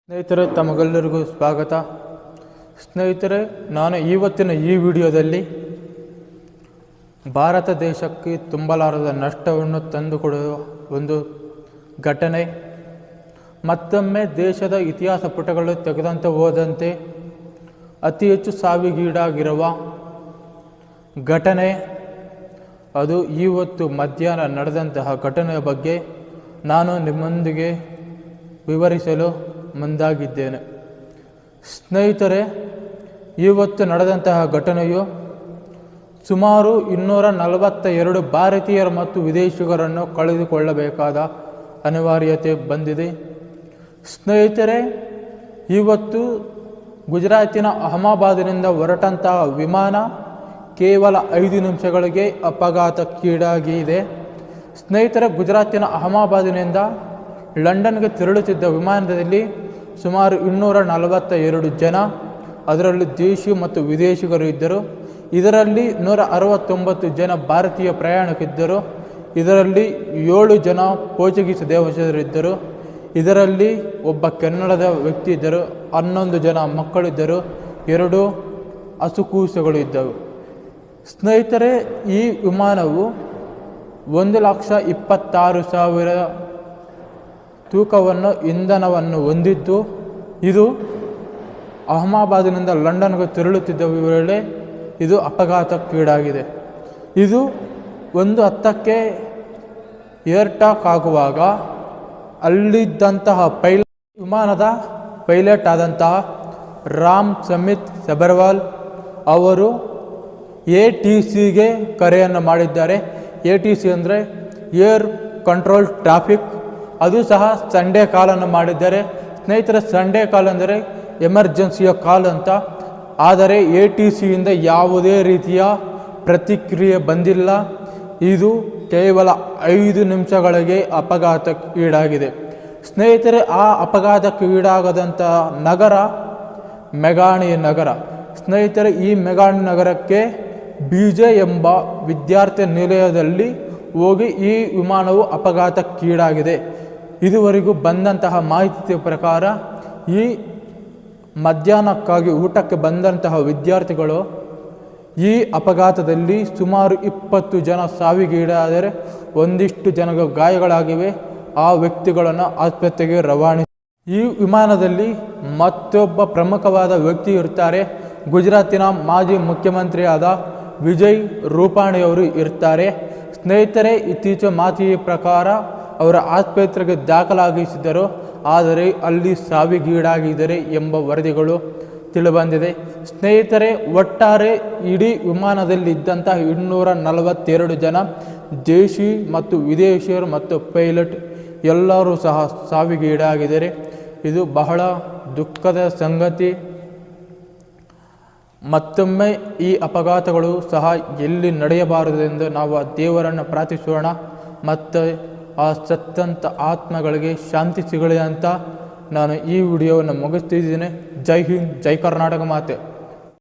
ಸ್ನೇಹಿತರೆ, ತಮಗೆಲ್ಲರಿಗೂ ಸ್ವಾಗತ. ಸ್ನೇಹಿತರೆ, ನಾನು ಇವತ್ತಿನ ಈ ವಿಡಿಯೋದಲ್ಲಿ ಭಾರತ ದೇಶಕ್ಕೆ ತುಂಬಲಾರದ ನಷ್ಟವನ್ನು ತಂದುಕೊಡುವ ಒಂದು ಘಟನೆ, ಮತ್ತೊಮ್ಮೆ ದೇಶದ ಇತಿಹಾಸ ಪುಟಗಳು ತೆಗೆದಂತೆ ಹೋದಂತೆ ಅತಿ ಹೆಚ್ಚು ಸಾವಿಗೀಡಾಗಿರುವ ಘಟನೆ, ಅದು ಇವತ್ತು ಮಧ್ಯಾಹ್ನ ನಡೆದಂತಹ ಘಟನೆಯ ಬಗ್ಗೆ ನಾನು ನಿಮ್ಮೊಂದಿಗೆ ವಿವರಿಸಲು ಮುಂದಾಗಿದ್ದೇನೆ. ಸ್ನೇಹಿತರೆ, ಇವತ್ತು ನಡೆದಂತಹ ಘಟನೆಯು ಸುಮಾರು 242 ಭಾರತೀಯರು ಮತ್ತು ವಿದೇಶಿಗರನ್ನು ಕಳೆದುಕೊಳ್ಳಬೇಕಾದ ಅನಿವಾರ್ಯತೆ ಬಂದಿದೆ. ಸ್ನೇಹಿತರೆ, ಇವತ್ತು ಗುಜರಾತಿನ ಅಹಮದಾಬಾದಿನಿಂದ ಹೊರಟಂತಹ ವಿಮಾನ ಕೇವಲ 5 ನಿಮಿಷಗಳಿಗೆ ಅಪಘಾತಕ್ಕೀಡಾಗಿದೆ. ಸ್ನೇಹಿತರೆ, ಗುಜರಾತಿನ ಅಹಮದಾಬಾದಿನಿಂದ ಲಂಡನ್ಗೆ ತೆರಳುತ್ತಿದ್ದ ವಿಮಾನದಲ್ಲಿ ಸುಮಾರು 242 ಜನ, ಅದರಲ್ಲಿ ದೇಶಿ ಮತ್ತು ವಿದೇಶಿಗರು ಇದ್ದರು. ಇದರಲ್ಲಿ 169 ಜನ ಭಾರತೀಯ ಪ್ರಯಾಣಿಕರಿದ್ದರು. ಇದರಲ್ಲಿ 7 ಜನ ಪೋರ್ಚುಗೀಸ್ ದೇಶದವರಿದ್ದರು. ಇದರಲ್ಲಿ ಒಬ್ಬ ಕನ್ನಡದ ವ್ಯಕ್ತಿ ಇದ್ದರು. 11 ಜನ ಮಕ್ಕಳಿದ್ದರು. 2 ಹಸುಕೂಸುಗಳು ಇದ್ದವು. ಸ್ನೇಹಿತರೆ, ಈ ವಿಮಾನವು 1,26,000 ತೂಕವನ್ನು ಇಂಧನವನ್ನು ಹೊಂದಿದ್ದು, ಇದು ಅಹಮದಾಬಾದಿನಿಂದ ಲಂಡನ್ಗೆ ತೆರಳುತ್ತಿದ್ದ ವೇಳೆ ಇದು ಅಪಘಾತಕ್ಕೀಡಾಗಿದೆ. ಇದು 1:10ಕ್ಕೆ ಏರ್ಟಾಕ್ ಆಗುವಾಗ ಅಲ್ಲಿದ್ದಂತಹ ವಿಮಾನದ ಪೈಲಟ್ ಆದಂತಹ ರಾಮ್ ಸಮಿತ್ ಸಬರ್ವಾಲ್ ಅವರು ATCಗೆ ಕರೆಯನ್ನು ಮಾಡಿದ್ದಾರೆ. ATC ಅಂದರೆ ಏರ್ ಕಂಟ್ರೋಲ್ ಟ್ರಾಫಿಕ್. ಅದು ಸಹ ಸಂಡೇ ಕಾಲನ್ನು ಮಾಡಿದ್ದಾರೆ. ಸ್ನೇಹಿತರೆ, ಸಂಡೇ ಕಾಲ್ ಅಂದರೆ ಎಮರ್ಜೆನ್ಸಿಯ ಕಾಲ್ ಅಂತ. ಆದರೆ ATCಯಿಂದ ಯಾವುದೇ ರೀತಿಯ ಪ್ರತಿಕ್ರಿಯೆ ಬಂದಿಲ್ಲ. ಇದು ಕೇವಲ 5 ನಿಮಿಷಗಳಿಗೆ ಅಪಘಾತಕ್ಕೀಡಾಗಿದೆ. ಸ್ನೇಹಿತರೆ, ಆ ಅಪಘಾತಕ್ಕೆ ಈಡಾಗದಂಥ ನಗರ ಮೆಘಾಣಿ ನಗರ. ಸ್ನೇಹಿತರೆ, ಈ ಮೆಘಾಣಿ ನಗರಕ್ಕೆ BJ ಎಂಬ ವಿದ್ಯಾರ್ಥಿ ನಿಲಯದಲ್ಲಿ ಹೋಗಿ ಈ ವಿಮಾನವು ಅಪಘಾತಕ್ಕೀಡಾಗಿದೆ. ಇದುವರೆಗೂ ಬಂದಂತಹ ಮಾಹಿತಿ ಪ್ರಕಾರ ಈ ಮಧ್ಯಾಹ್ನಕ್ಕಾಗಿ ಊಟಕ್ಕೆ ಬಂದಂತಹ ವಿದ್ಯಾರ್ಥಿಗಳು ಈ ಅಪಘಾತದಲ್ಲಿ ಸುಮಾರು 20 ಜನ ಸಾವಿಗೀಡಾದರೆ ಒಂದಿಷ್ಟು ಜನಗೆ ಗಾಯಗಳಾಗಿವೆ. ಆ ವ್ಯಕ್ತಿಗಳನ್ನು ಆಸ್ಪತ್ರೆಗೆ ರವಾನಿಸಿ. ಈ ವಿಮಾನದಲ್ಲಿ ಮತ್ತೊಬ್ಬ ಪ್ರಮುಖವಾದ ವ್ಯಕ್ತಿ ಇರ್ತಾರೆ. ಗುಜರಾತಿನ ಮಾಜಿ ಮುಖ್ಯಮಂತ್ರಿಯಾದ ವಿಜಯ್ ರೂಪಾಣಿಯವರು ಇರ್ತಾರೆ. ಸ್ನೇಹಿತರೆ, ಇತ್ತೀಚಿನ ಮಾಹಿತಿಯ ಪ್ರಕಾರ ಅವರ ಆಸ್ಪತ್ರೆಗೆ ದಾಖಲಾಗಿಸಿದರು. ಆದರೆ ಅಲ್ಲಿ ಸಾವಿಗೀಡಾಗಿದ್ದಾರೆ ಎಂಬ ವರದಿಗಳು ತಿಳಿದುಬಂದಿದೆ. ಸ್ನೇಹಿತರೆ, ಒಟ್ಟಾರೆ ಇಡೀ ವಿಮಾನದಲ್ಲಿದ್ದಂತಹ 242 ಜನ ದೇಶಿ ಮತ್ತು ವಿದೇಶಿಯರು ಮತ್ತು ಪೈಲಟ್ ಎಲ್ಲರೂ ಸಹ ಸಾವಿಗೀಡಾಗಿದ್ದಾರೆ. ಇದು ಬಹಳ ದುಃಖದ ಸಂಗತಿ. ಮತ್ತೊಮ್ಮೆ ಈ ಅಪಘಾತಗಳು ಸಹ ಎಲ್ಲಿ ನಡೆಯಬಾರದೆಂದು ನಾವು ಆ ದೇವರನ್ನು ಪ್ರಾರ್ಥಿಸೋಣ. ಮತ್ತು ಆ ಸತ್ತಂಥ ಆತ್ಮಗಳಿಗೆ ಶಾಂತಿ ಸಿಗಲಿ ಅಂತ ನಾನು ಈ ವಿಡಿಯೋವನ್ನು ಮುಗಿಸ್ತಿದ್ದೀನಿ. ಜೈ ಹಿಂದ್, ಜೈ ಕರ್ನಾಟಕ ಮಾತೆ.